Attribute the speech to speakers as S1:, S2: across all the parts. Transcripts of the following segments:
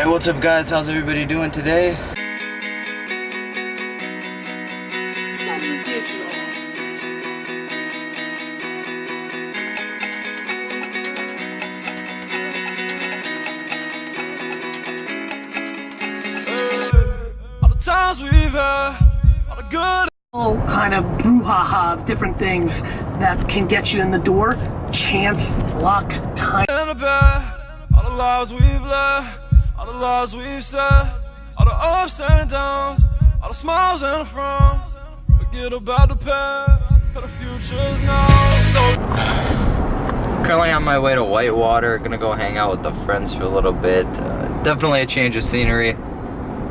S1: Alright, what's up guys? How's everybody doing today?
S2: Sunny Digital.
S3: All the times we've had, all the good.
S2: All kind of brouhaha of different things that can get you in the door. Chance, luck, time.
S3: And the bad, all the lives we've led, all the lies we've said, all the ups and downs, all the smiles and the frowns. Forget about the past, 'cause the future's now. So
S1: Currently on my way to Whitewater, gonna go hang out with the friends for a little bit. Definitely a change of scenery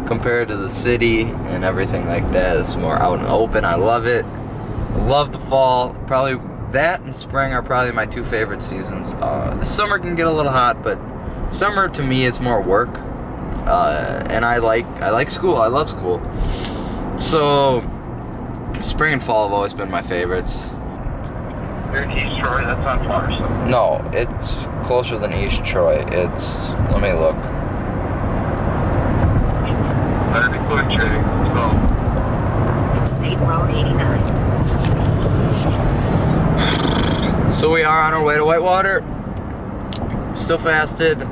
S1: compared to the city and everything like that. It's more out and open. I love it. I love the fall. Probably that and spring are probably my two favorite seasons. The summer can get a little hot, but summer to me is more work. And I like school. I love school. So spring and fall have always been my favorites.
S4: You're in East Troy, that's not far, so.
S1: No, it's closer than East Troy. Let me look.
S4: Better be quick, Trey. Let's go.
S5: State Road 89.
S1: So we are on our way to Whitewater. Still fasted.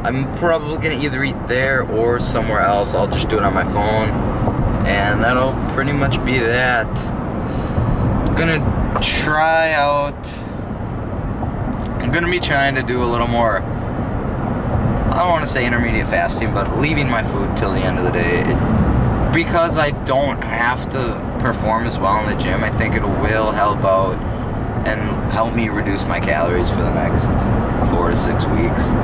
S1: I'm probably gonna either eat there or somewhere else. I'll just do it on my phone. And that'll pretty much be that. I'm gonna be trying to do a little more, I don't want to say intermediate fasting, but leaving my food till the end of the day. Because I don't have to perform as well in the gym, I think it will help out and help me reduce my calories for the next 4 to 6 weeks.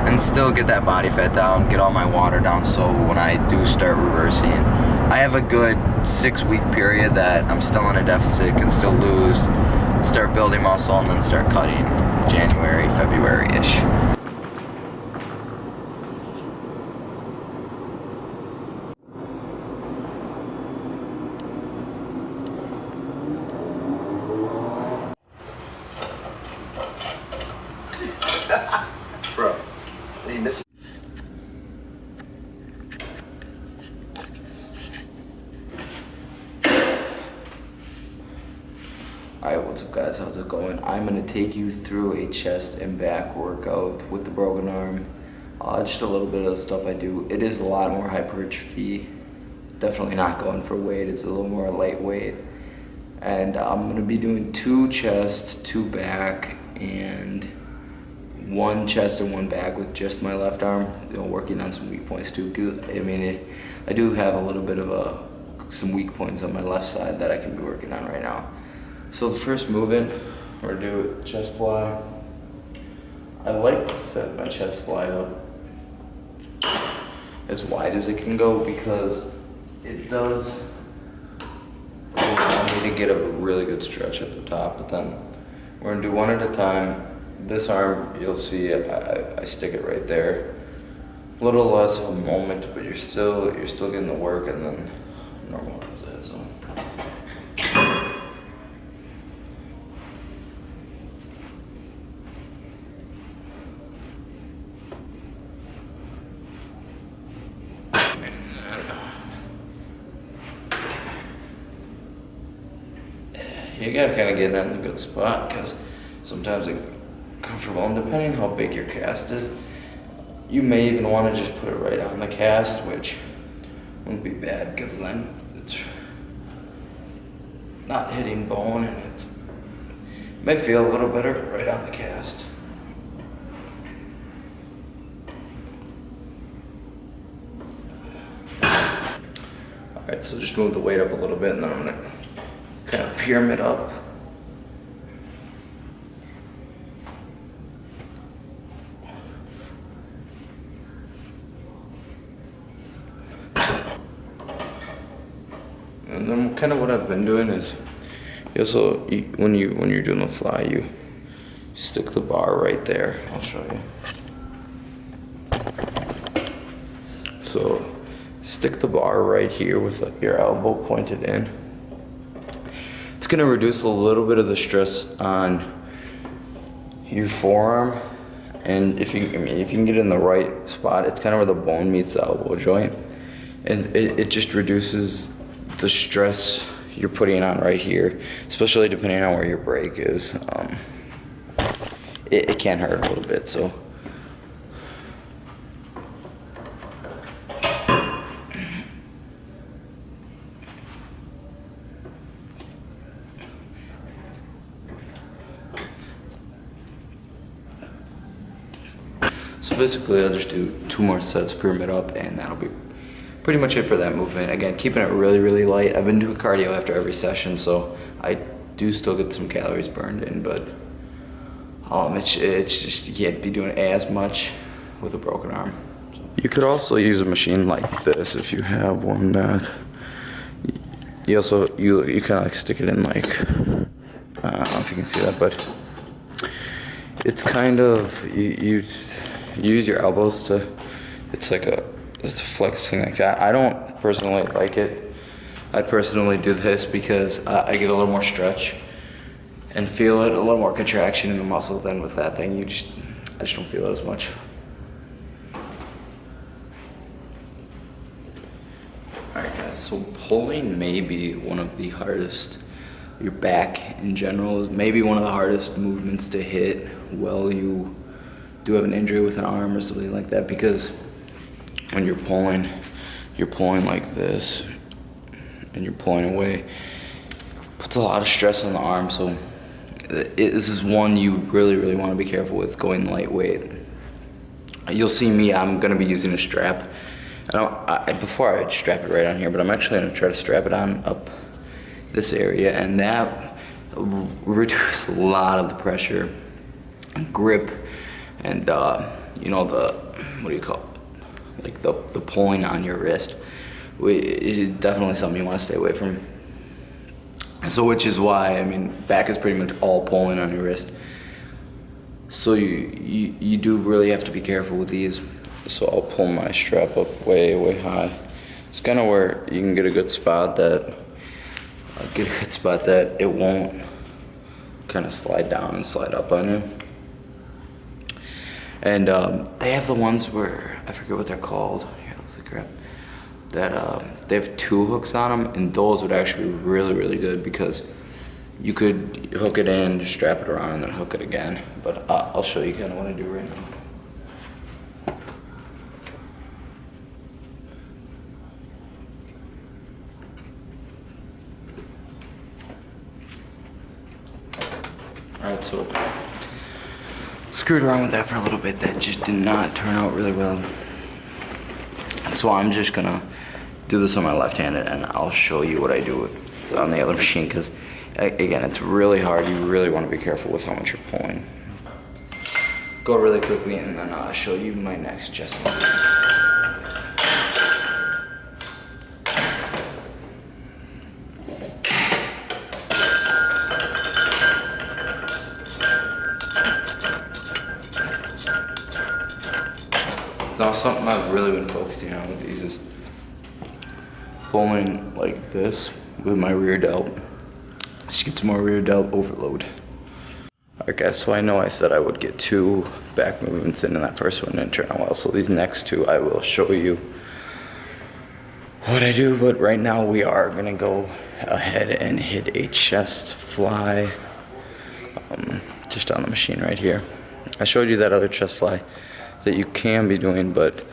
S1: And still get that body fat down, get all my water down, so when I do start reversing, I have a good 6-week period that I'm still in a deficit, can still lose, start building muscle, and then start cutting January, February-ish.
S4: Bro, what are you missing?
S1: Alright, what's up guys, how's it going? I'm going to take you through a chest and back workout with the broken arm. Just a little bit of the stuff I do. It is a lot more hypertrophy. Definitely not going for weight, it's a little more lightweight. And I'm going to be doing 2 chest, 2 back, and 1 chest and 1 back with just my left arm. Working on some weak points too, because I do have a little bit of some weak points on my left side that I can be working on right now. So the first movement, we're gonna do chest fly. I like to set my chest fly up as wide as it can go because it does allow me to get a really good stretch at the top. But then we're gonna do 1 at a time. This arm, you'll see I stick it right there. A little less of a moment, but you're still getting the work, and then normal, that's it. So. You gotta kind of get in a good spot because sometimes it's comfortable, and depending how big your cast is, you may even want to just put it right on the cast, which wouldn't be bad because then it's not hitting bone and it may feel a little better right on the cast. Alright, so just move the weight up a little bit, and then I'm gonna kind of pyramid up. And then kind of what I've been doing is, when you're doing the fly, you stick the bar right there. I'll show you. So stick the bar right here with your elbow pointed in. It's going to reduce a little bit of the stress on your forearm And if you can get it in the right spot, it's kind of where the bone meets the elbow joint, and it just reduces the stress you're putting on right here, especially depending on where your break is. It can hurt a little bit, so. So basically I'll just do 2 more sets, pyramid up, and that'll be pretty much it for that movement. Again, keeping it really, really light. I've been doing cardio after every session, so I do still get some calories burned in, but it's just, you can't be doing as much with a broken arm. So. You could also use a machine like this if you have one that you also, you kind of like stick it in like, I don't know if you can see that, but it's kind of, you use your elbows to, it's a flex thing like that. I don't personally like it. I personally do this because I get a little more stretch and feel it, a little more contraction in the muscle than with that thing. I just don't feel it as much. Alright guys, so pulling may be one of the hardest, your back in general is maybe one of the hardest movements to hit while you do have an injury with an arm or something like that, because when you're pulling like this and you're pulling away, puts a lot of stress on the arm. So this is one you really, really want to be careful with going lightweight. You'll see me, I'm going to be using a strap. Before I'd strap it right on here, but I'm actually going to try to strap it on up this area, and that will reduce a lot of the pressure, grip, and you know, the, what do you call it, like the pulling on your wrist. Is definitely something you want to stay away from. So which is why, I mean, back is pretty much all pulling on your wrist, so you do really have to be careful with these. So I'll pull my strap up way high. It's kind of where you can get a good spot that it won't kind of slide down and slide up on you. And they have the ones where, I forget what they're called. Here, it looks like crap. That they have 2 hooks on them, and those would actually be really, really good because you could hook it in, strap it around, and then hook it again. But I'll show you kind of what I do right now. Alright, so screwed around with that for a little bit. That just did not turn out really well. So I'm just gonna do this on my left-handed, and I'll show you what I do with on the other machine, because again, it's really hard. You really want to be careful with how much you're pulling. Go really quickly, and then I'll show you my next chest movement. Now, something I've really been focusing on with these is pulling like this with my rear delt. Just get some more rear delt overload. Alright guys, so I know I said I would get 2 back movements in, and that first one didn't turn out well. So these next 2 I will show you what I do, but right now we are gonna go ahead and hit a chest fly just on the machine right here. I showed you that other chest fly that you can be doing, but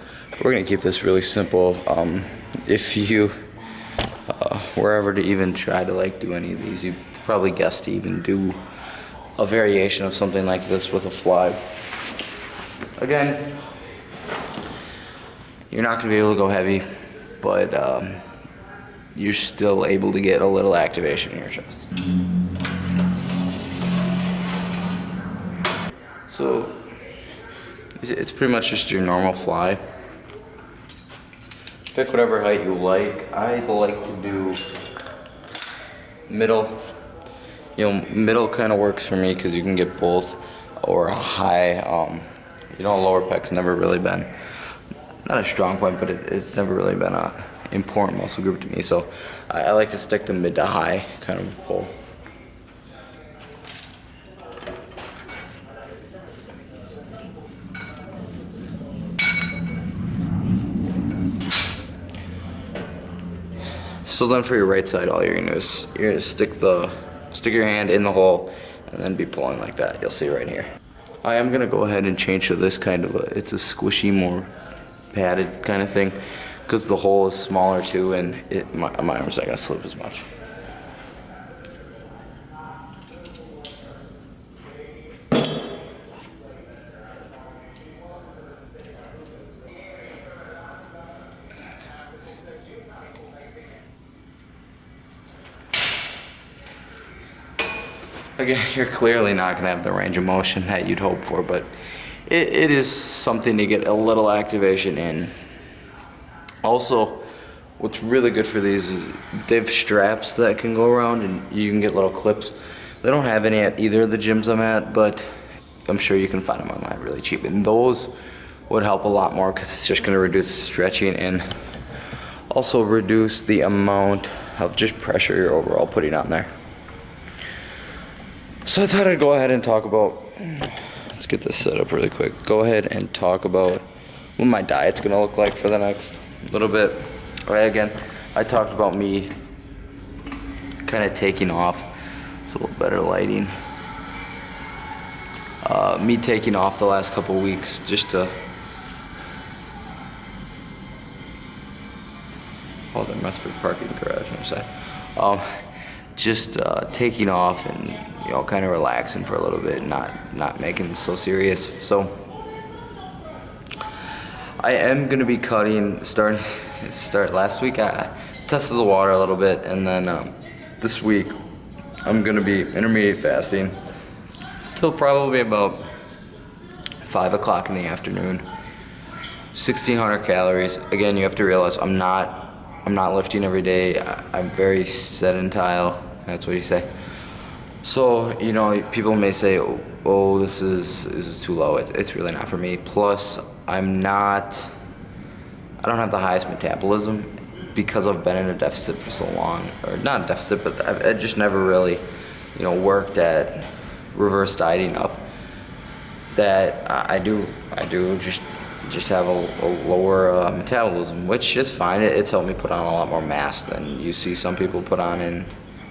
S1: we're gonna keep this really simple. If you were ever to even try to like do any of these, you'd probably guess to even do a variation of something like this with a fly. Again, you're not gonna be able to go heavy, but you're still able to get a little activation in your chest. So it's pretty much just your normal fly. Pick whatever height you like. I like to do middle. You know, middle kind of works for me because you can get both, or a high. You know, lower pec's never really been, not a strong point, but it's never really been a important muscle group to me. So I like to stick to mid to high kind of pull. So then for your right side, all you're gonna do is you're gonna stick your hand in the hole and then be pulling like that. You'll see right here. I am gonna go ahead and change to this kind of it's a squishy, more padded kind of thing, because the hole is smaller too, and my arm's not gonna slip as much. Again, you're clearly not gonna have the range of motion that you'd hope for, but it is something to get a little activation in. Also, what's really good for these is they have straps that can go around and you can get little clips. They don't have any at either of the gyms I'm at, but I'm sure you can find them online really cheap. And those would help a lot more because it's just gonna reduce stretching and also reduce the amount of just pressure you're overall putting on there. So I thought I'd go ahead and talk about, let's get this set up really quick. Go ahead and talk about what my diet's gonna look like for the next little bit. Again, I talked about me kind of taking off. It's a little better lighting. Me taking off the last couple weeks just to, oh, there must be a parking garage on the side. Just taking off and, you know, kind of relaxing for a little bit, not making it so serious. So I am gonna be cutting, start last week I tested the water a little bit, and then this week I'm gonna be intermediate fasting till probably about 5 o'clock in the afternoon. 1,600 calories. Again, you have to realize I'm not lifting every day. I'm very sedentary. That's what you say. So, you know, people may say, oh, this is too low. It's really not for me. Plus, I don't have the highest metabolism because I've been in a deficit for so long. Or not a deficit, but I just never really, you know, worked at reverse dieting up. That I do just have a lower metabolism, which is fine. It's helped me put on a lot more mass than you see some people put on in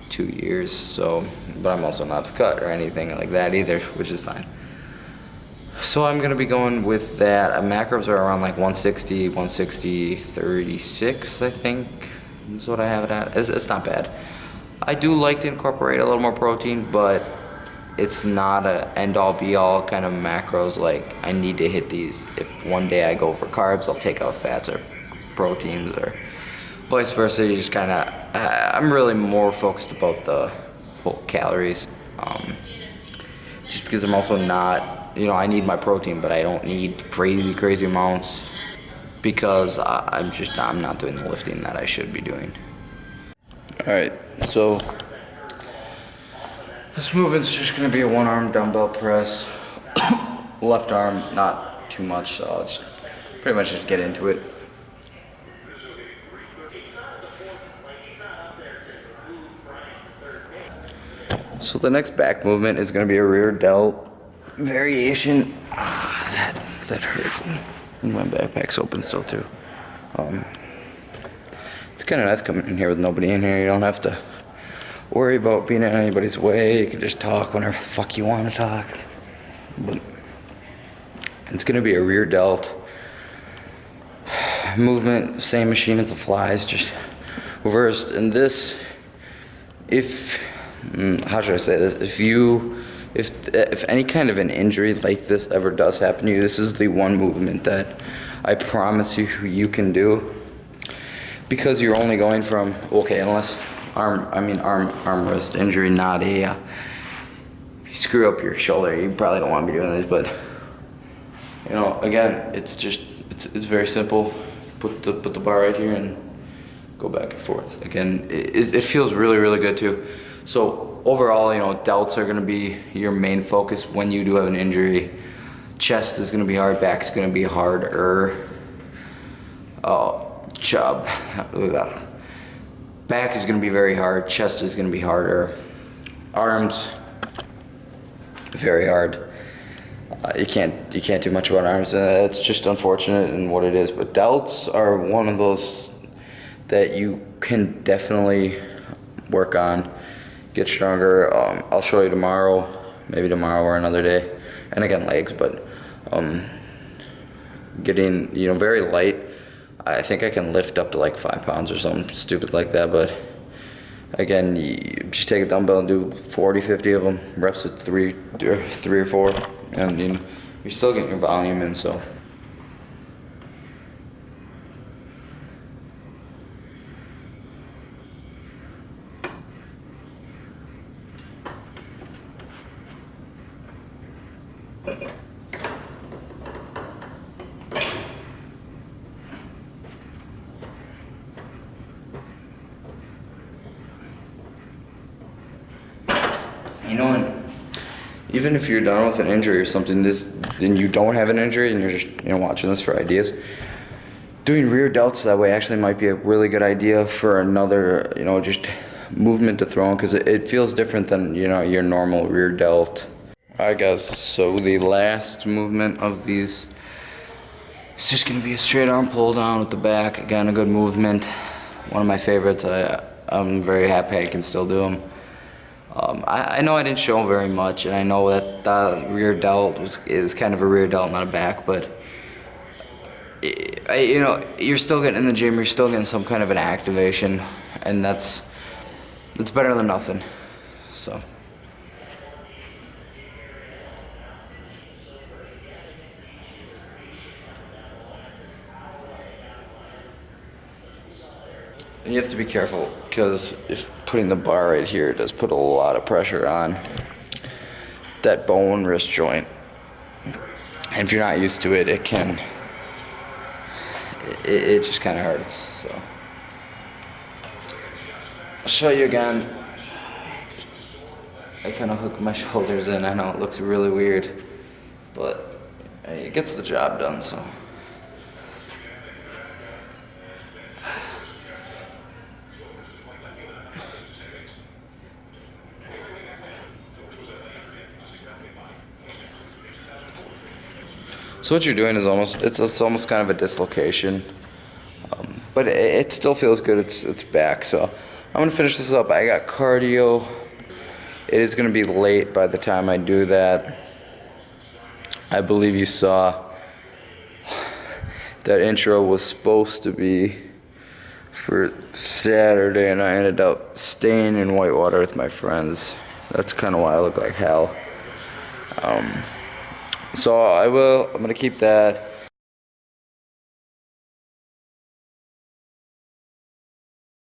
S1: 2 years. So, but I'm also not cut or anything like that either, which is fine. So I'm gonna be going with that. Macros are around like 160, 36, I think is what I have it at. It's not bad. I do like to incorporate a little more protein, but it's not a end-all be-all kind of macros. Like, I need to hit these. If one day I go for carbs, I'll take out fats or proteins, or vice versa. You just kind of, I'm really more focused about the whole calories, just because I'm also not, you know, I need my protein, but I don't need crazy amounts because I'm not doing the lifting that I should be doing. All right, so this movement's just gonna be a one-arm dumbbell press. Left arm, not too much, so I'll just pretty much just get into it. So the next back movement is gonna be a rear delt variation. That hurt. And my backpack's open still too. It's kind of nice coming in here with nobody in here. You don't have to worry about being in anybody's way. You can just talk whenever the fuck you want to talk. But it's gonna be a rear delt movement, same machine as the flies, just reversed. And this, how should I say this? If any kind of an injury like this ever does happen to you, this is the one movement that I promise you can do, because you're only going from, okay, unless arm wrist injury, not a, if you screw up your shoulder, you probably don't want to be doing this, but, you know, again, it's very simple. Put the bar right here and go back and forth. Again, it feels really good too. So overall, you know, delts are going to be your main focus when you do have an injury. Chest is going to be hard, back's going to be harder. Back is going to be very hard, chest is going to be harder. Arms, very hard. You can't do much about arms. It's just unfortunate in what it is. But delts are one of those that you can definitely work on, get stronger. I'll show you tomorrow, maybe tomorrow or another day. And again, legs, but getting, very light. I think I can lift up to like 5 pounds or something stupid like that, but again, you just take a dumbbell and do 40, 50 of them, reps with three or four, and you're still getting your volume in, so. Even if you're done with an injury or something, and you don't have an injury, and you're just watching this for ideas, doing rear delts that way actually might be a really good idea for another just movement to throw in, because it feels different than your normal rear delt. Alright guys, so the last movement of these is just gonna be a straight arm pull down with the back. Again, a good movement, one of my favorites. I'm very happy I can still do them. I know I didn't show very much, and I know that the rear delt is kind of a rear delt, not a back, but you're still getting in the gym, you're still getting some kind of an activation, and that's better than nothing. So. And you have to be careful, because if putting the bar right here does put a lot of pressure on that bone wrist joint. And if you're not used to it, it just kind of hurts. So I'll show you again. I kind of hook my shoulders in. I know it looks really weird, but it gets the job done. So. So what you're doing is it's almost kind of a dislocation, but it still feels good. It's back. So I'm gonna finish this up. I got cardio. It is gonna be late by the time I do that. I believe you saw that intro was supposed to be for Saturday, and I ended up staying in Whitewater with my friends. That's kind of why I look like hell. So I'm gonna keep that.